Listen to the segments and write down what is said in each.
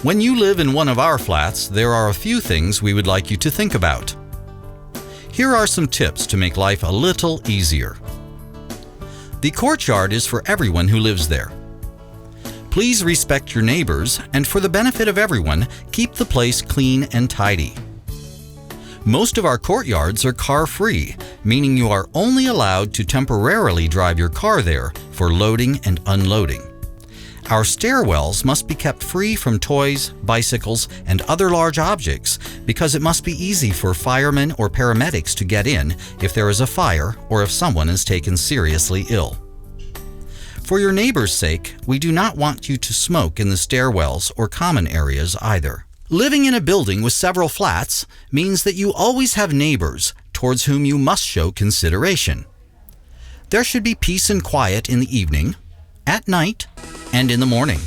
When you live in one of our flats, there are a few things we would like you to think about. Here are some tips to make life a little easier. The courtyard is for everyone who lives there. Please respect your neighbors, and for the benefit of everyone, keep the place clean and tidy. Most of our courtyards are car-free, meaning you are only allowed to temporarily drive your car there for loading and unloading. Our stairwells must be kept free from toys, bicycles, and other large objects because it must be easy for firemen or paramedics to get in if there is a fire or if someone is taken seriously ill. For your neighbor's sake, we do not want you to smoke in the stairwells or common areas either. Living in a building with several flats means that you always have neighbors towards whom you must show consideration. There should be peace and quiet in the evening, at night, and in the morning.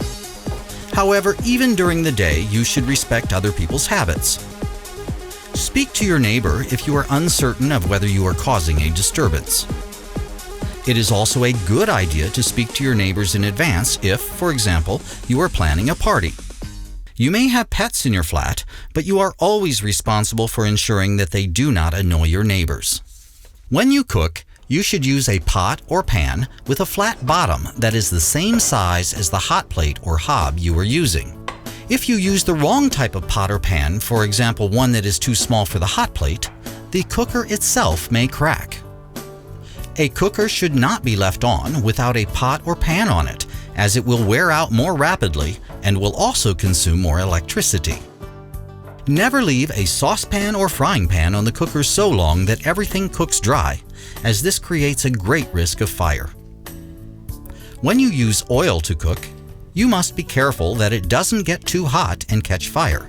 However, even during the day, you should respect other people's habits. Speak to your neighbor if you are uncertain of whether you are causing a disturbance. It is also a good idea to speak to your neighbors in advance if, for example, you are planning a party. You may have pets in your flat, but you are always responsible for ensuring that they do not annoy your neighbors. When you cook, you should use a pot or pan with a flat bottom that is the same size as the hot plate or hob you are using. If you use the wrong type of pot or pan, for example one that is too small for the hot plate, the cooker itself may crack. A cooker should not be left on without a pot or pan on it, as it will wear out more rapidly and will also consume more electricity. Never leave a saucepan or frying pan on the cooker so long that everything cooks dry, as this creates a great risk of fire. When you use oil to cook, you must be careful that it doesn't get too hot and catch fire.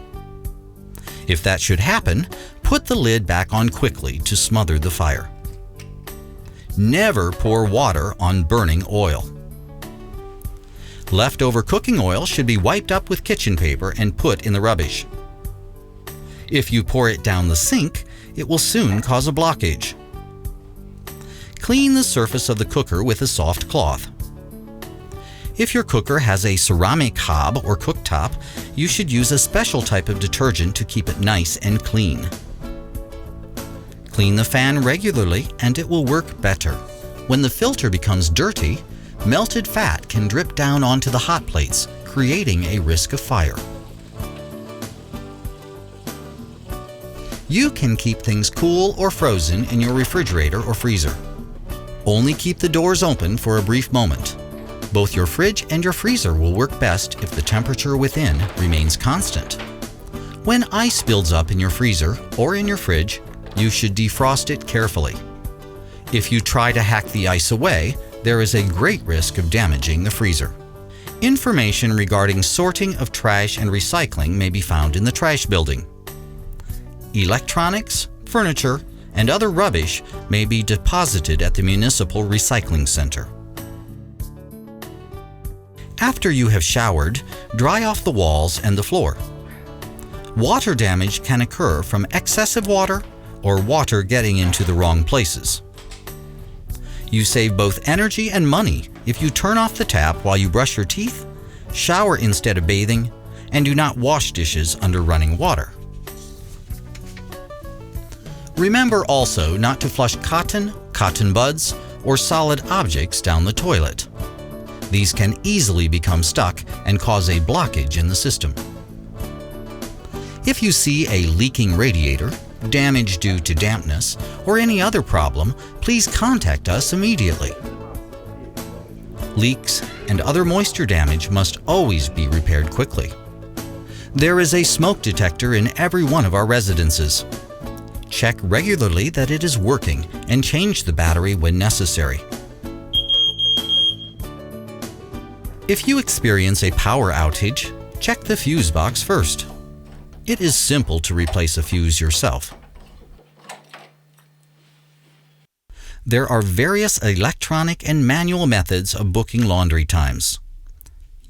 If that should happen, put the lid back on quickly to smother the fire. Never pour water on burning oil. Leftover cooking oil should be wiped up with kitchen paper and put in the rubbish. If you pour it down the sink, it will soon cause a blockage. Clean the surface of the cooker with a soft cloth. If your cooker has a ceramic hob or cooktop, you should use a special type of detergent to keep it nice and clean. Clean the fan regularly and it will work better. When the filter becomes dirty, melted fat can drip down onto the hot plates, creating a risk of fire. You can keep things cool or frozen in your refrigerator or freezer. Only keep the doors open for a brief moment. Both your fridge and your freezer will work best if the temperature within remains constant. When ice builds up in your freezer or in your fridge, you should defrost it carefully. If you try to hack the ice away, there is a great risk of damaging the freezer. Information regarding sorting of trash and recycling may be found in the trash building. Electronics, furniture, and other rubbish may be deposited at the municipal recycling center. After you have showered, dry off the walls and the floor. Water damage can occur from excessive water or water getting into the wrong places. You save both energy and money if you turn off the tap while you brush your teeth, shower instead of bathing, and do not wash dishes under running water. Remember also not to flush cotton, cotton buds, or solid objects down the toilet. These can easily become stuck and cause a blockage in the system. If you see a leaking radiator, damage due to dampness, or any other problem, please contact us immediately. Leaks and other moisture damage must always be repaired quickly. There is a smoke detector in every one of our residences. Check regularly that it is working and change the battery when necessary. If you experience a power outage, check the fuse box first. It is simple to replace a fuse yourself. There are various electronic and manual methods of booking laundry times.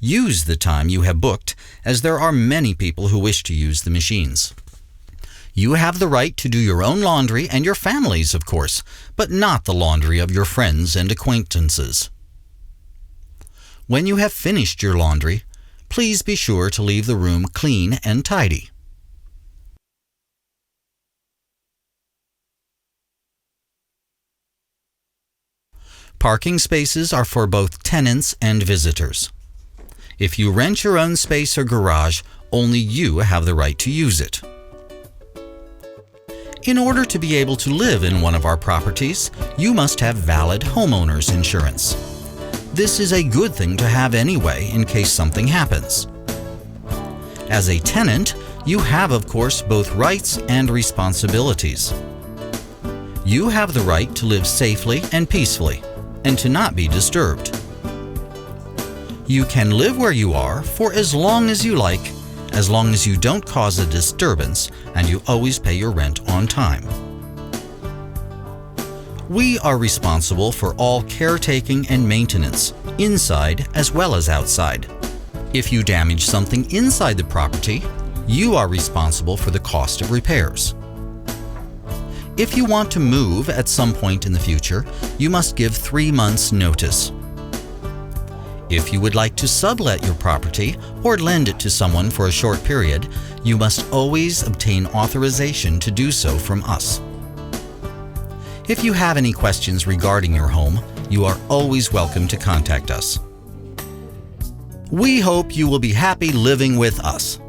Use the time you have booked, as there are many people who wish to use the machines. You have the right to do your own laundry and your family's, of course, but not the laundry of your friends and acquaintances. When you have finished your laundry, please be sure to leave the room clean and tidy. Parking spaces are for both tenants and visitors. If you rent your own space or garage, only you have the right to use it. In order to be able to live in one of our properties, you must have valid homeowner's insurance. This is a good thing to have anyway in case something happens. As a tenant, you have, of course, both rights and responsibilities. You have the right to live safely and peacefully, and to not be disturbed. You can live where you are for as long as you like, as long as you don't cause a disturbance and you always pay your rent on time. We are responsible for all caretaking and maintenance, inside as well as outside. If you damage something inside the property, you are responsible for the cost of repairs. If you want to move at some point in the future, you must give 3 months' notice. If you would like to sublet your property or lend it to someone for a short period, you must always obtain authorization to do so from us. If you have any questions regarding your home, you are always welcome to contact us. We hope you will be happy living with us.